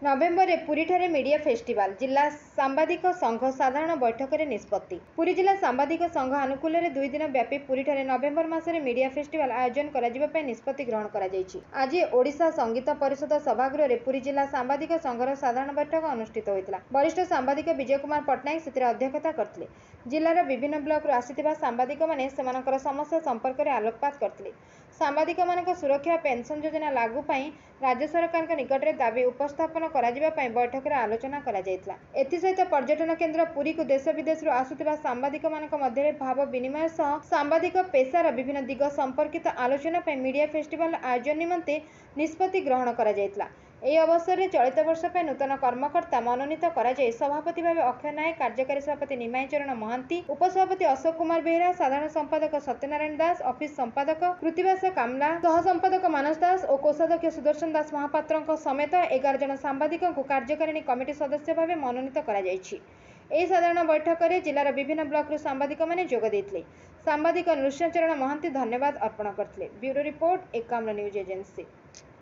नवेम्बर पुरीठारे media festival जिला सांबादिक संघ साधारण बैठक में निष्पत्ति। पुरी जिला सांबादिक संघ आनुकूल्य 2 दिन व्यापी पुरीठारे नवेम्बर मासरे मीडिया फेस्टिवल आयोजन करा निष्पत्ति ग्रहण करा जायछि। आज ओडिशा संगीत परिषद सभागृह रे पुरी जिला सांबादिक संघर साधारण बैठक अनुष्ठित होइतिला। वरिष्ठ सांबादिक विजय कुमार पट्टनायक सेतिर अध्यक्षता करथिले। जिल्लार विभिन्न ब्लॉक रु आसिथिबा सांबादिक माने सेमानकर समस्या संपर्क में आलोकपात करथिले। सांबादिक मानक सुरक्षा पेंशन योजना लागू पई राज्य सरकार निकट में दाबी उपस्थापन करा बैठक में आलोचना करा जायतिला। एथिसहित पर्यटन केन्द्र पुरी को देश विदेश आसुथिबा सांबादिक मानक मध्य भाव विनिमय सह सांबादिक पेशार विभिन्न दिग संपर्कित आलोचना पई मीडिया फेस्टिवल आयोजन निमंते निष्पत्ति ग्रहण करा जायतिला। ଏହି ଅବସରରେ ଚଳିତ ବର୍ଷ ପାଇଁ ନୂତନ କର୍ମକର୍ତ୍ତା ମନୋନୀତ କରାଯାଇ ସଭାପତି ଭାବେ ଅକ୍ଷୟ ନାୟକ, କାର୍ଯ୍ୟକାରୀ ସଭାପତି ନିମାଇଁ ଚରଣ ମହାନ୍ତି, ଉପସଭାପତି ଅଶୋକ କୁମାର ବେହେରା, ସାଧାରଣ ସମ୍ପାଦକ ସତ୍ୟନାରାୟଣ ଦାସ, ଅଫିସ ସମ୍ପାଦକ କୃତିବାସ କାମଲା, ସହ ସମ୍ପାଦକ ମାନସ ଦାସ ଓ କୋଷାଧ୍ୟକ୍ଷ ସୁଦର୍ଶନ ଦାସ ମହାପାତ୍ରଙ୍କ ସମେତ 11 ଜଣ ସାମ୍ବାଦିକଙ୍କୁ କାର୍ଯ୍ୟକାରିଣୀ କମିଟି ସଦସ୍ୟ ଭାବେ ମନୋନୀତ କରାଯାଇଛି। ଏହି ସାଧାରଣ ବୈଠକରେ ଜିଲ୍ଲାର ବିଭିନ୍ନ ବ୍ଲକରୁ ସାମ୍ବାଦିକମାନେ ଯୋଗ ଦେଇଥିଲେ। ସାମ୍ବାଦିକ ନୃସିଂହ ଚରଣ ମହାନ୍ତି ଧନ୍ୟବାଦ ଅର୍ପଣ କରିଥିଲେ। Bureau report Ekamra news agency.